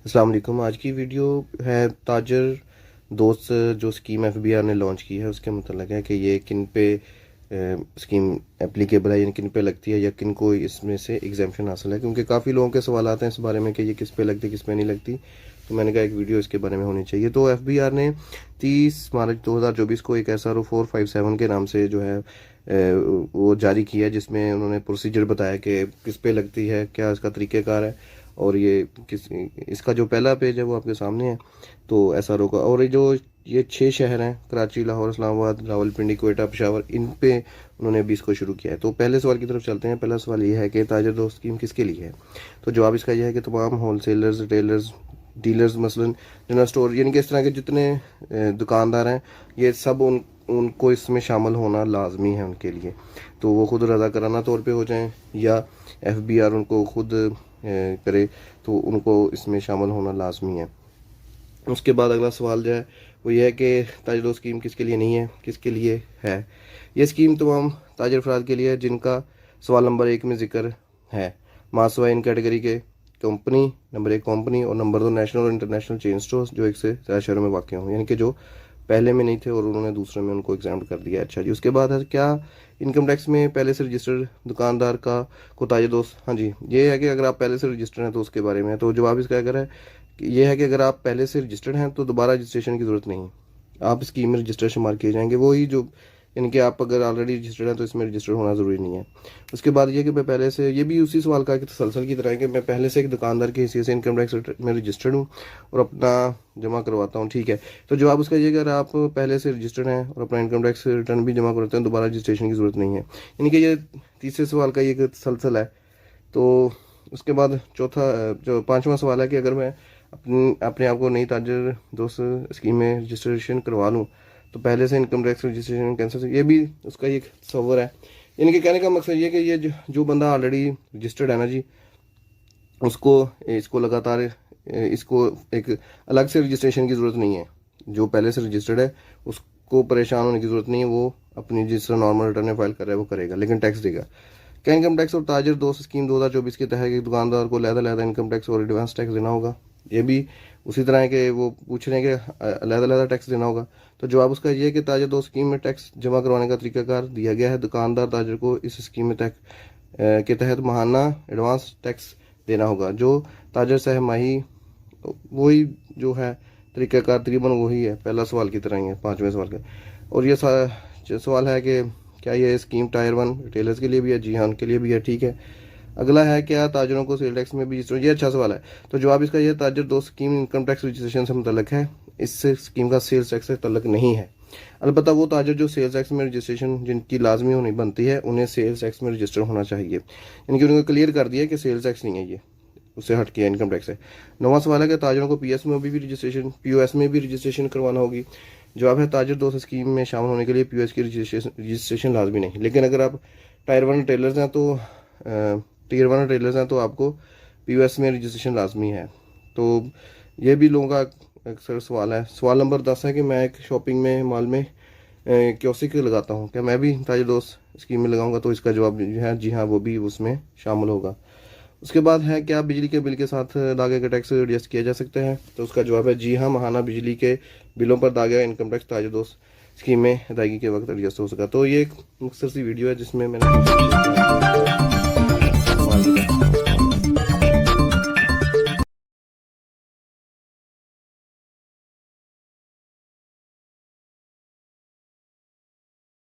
अस्सलाम वालेकुम। आज की वीडियो है ताजर दोस्त जो स्कीम एफबीआर ने लॉन्च की है उसके मतलब है कि ये किन पे स्कीम एप्लीकेबल है, यानी किन पे लगती है या किन को इसमें से एग्जाम्पशन हासिल है, क्योंकि काफ़ी लोगों के सवाल आते हैं इस बारे में कि ये किस पे लगती है किस पे नहीं लगती। तो मैंने कहा एक वीडियो इसके बारे में होनी चाहिए। तो एफबीआर ने 30 मार्च 2024 को एक SRO 457 के नाम से जो है वो जारी किया, जिसमें उन्होंने प्रोसीजर बताया कि किस पे लगती है, क्या इसका तरीक़ेकार है और ये किस इसका जो पहला पेज है वो आपके सामने है। तो SRO का, और ये 6 शहर हैं, कराची, लाहौर, इस्लामाबाद, रावलपिंडी, कोयटा, पेशावर, इन पे उन्होंने अभी इसको शुरू किया है। तो पहले सवाल की तरफ चलते हैं। पहला सवाल ये है कि ताजर दोस्त स्कीम किसके लिए है। तो जवाब इसका यह है कि तमाम होलसेलर्स, रिटेलर्स, डीलर्स, मसलन जनरल स्टोर, यानी कि इस तरह के जितने दुकानदार हैं, ये सब उनको इसमें शामिल होना लाजमी है उनके लिए। तो वो खुद रज़ा कराना तौर पे हो जाएं या एफबीआर उनको खुद करे, तो उनको इसमें शामिल होना लाजमी है। उसके बाद अगला सवाल जो है वो ये है कि ताजर दोस्त स्कीम किसके लिए नहीं है, किसके लिए है। ये स्कीम तमाम ताजर अफराद के लिए है जिनका सवाल नंबर 1 में जिक्र है। मासवा इन कैटेगरी के कंपनी, नंबर 1 कंपनी, और नंबर 2 नेशनल और इंटरनेशनल चेन स्टोर्स जो एक से ज़्यादा शहरों में वाक़ हों, यानी कि जो पहले में नहीं थे और उन्होंने दूसरे में उनको एग्जाम कर दिया। अच्छा जी, उसके बाद है क्या इनकम टैक्स में पहले से रजिस्टर्ड दुकानदार का को ताजर दोस्त। हाँ जी, ये है कि अगर आप पहले से रजिस्टर्ड हैं तो उसके बारे में है। तो जवाब इसका अगर है कि ये है कि अगर आप पहले से रजिस्टर्ड हैं तो दोबारा रजिस्ट्रेशन की ज़रूरत नहीं, आप स्कीम में रजिस्टर शुमार किए जाएंगे। वही जो, यानी कि आप अगर ऑलरेडी रजिस्टर्ड हैं तो इसमें रजिस्टर्ड होना ज़रूरी नहीं है। उसके बाद ये कि मैं पहले से, ये भी उसी सवाल का कि तसलसल की तरह है कि मैं पहले से एक दुकानदार की हैसियत से इनकम टैक्स में रजिस्टर्ड हूँ और अपना जमा करवाता हूँ, ठीक है। तो जवाब उसका ये, अगर आप पहले से रजिस्टर्ड हैं और अपना इनकम टैक्स रिटर्न भी जमा करवाते हैं, दोबारा रजिस्ट्रेशन की ज़रूरत नहीं है। यानी कि ये तीसरे सवाल का ये तसलसल है। तो उसके बाद चौथा, जो पाँचवा सवाल है कि अगर मैं अपने आप को नई ताजर दोस्त स्कीम में रजिस्ट्रेशन करवा लूँ तो पहले से इनकम टैक्स रजिस्ट्रेशन कैंसिल से, ये भी उसका एक तस्वर है। यानी कि कहने का मकसद ये कि ये जो बंदा ऑलरेडी रजिस्टर्ड है ना जी, उसको इसको लगातार इसको एक अलग से रजिस्ट्रेशन की ज़रूरत नहीं है। जो पहले से रजिस्टर्ड है उसको परेशान होने की ज़रूरत नहीं है। वो अपनी जिस तरह नॉर्मल रिटर्न फाइल कर रहा है वो करेगा, लेकिन टैक्स देगा। क्या इनकम टैक्स और ताजर दोस्त स्कीम 2024 के तहत एक दुकानदार को लहदा इनकम टैक्स और एडवांस टैक्स देना होगा। ये भी उसी तरह है कि वो पूछ रहे हैं कि लहदा टैक्स देना होगा। तो जवाब उसका ये है कि ताजर दोस्त स्कीम में टैक्स जमा करवाने का तरीकाकार दिया गया है। दुकानदार ताजर को इस स्कीम में के तहत माहाना एडवांस टैक्स देना होगा। जो ताजर सहमाही, वही जो है तरीकाकार तकरीबन वही है, पहला सवाल की तरह ही है, पाँचवें सवाल का। और ये सवाल है कि क्या ये स्कीम टायर 1 रिटेलर्स के लिए भी है। जी हाँ, उनके लिए भी है, ठीक है। अगला है क्या ताजरों को सेल टैक्स में भी रजिस्टर, ये अच्छा सवाल है। तो जवाब इसका ये, ताजर दोस्त स्कीम इनकम टैक्स रजिस्ट्रेशन से मुतल्लक है, इससे स्कीम का सेल्स टैक्स से तल्लक नहीं है। अलबत्ता वो ताजर जो सेल्स टैक्स में रजिस्ट्रेशन जिनकी लाजमी होनी बनती है, उन्हें सेल्स टैक्स में रजिस्टर होना चाहिए। यानी कि उन्होंने क्लियर कर दिया कि सेल्स टैक्स नहीं है, ये उससे हट के इनकम टैक्स है। नौवां सवाल है कि ताजरों को पीएस में भी रजिस्ट्रेशन, पीओएस में भी रजिस्ट्रेशन करवाना होगी। जवाब है ताजर दोस्त स्कीम में शामिल होने के लिए पीओएस की रजिस्ट्रेशन लाजमी नहीं, लेकिन अगर आप टायर 1 टेलर्स हैं तो टीयर 1 टेलर्स हैं तो आपको पीओएस में रजिस्ट्रेशन लाजमी है। तो ये भी लोगों का अक्सर सवाल है। सवाल नंबर 10 है कि मैं एक शॉपिंग में मॉल में क्योसिक लगाता हूँ, क्या मैं भी ताजर दोस्त स्कीम में लगाऊंगा। तो इसका जवाब जो है जी हाँ, वो भी उसमें शामिल होगा। उसके बाद है क्या बिजली के बिल के साथ दागे का टैक्स एडजस्ट किया जा सकता है। तो उसका जवाब है जी हाँ, माहाना बिजली के बिलों पर दागे इनकम टैक्स ताजर दोस्त स्कीम में अदायगी के वक्त एडजस्ट हो सका। तो ये एक मुख्तसर सी वीडियो है जिसमें मैंने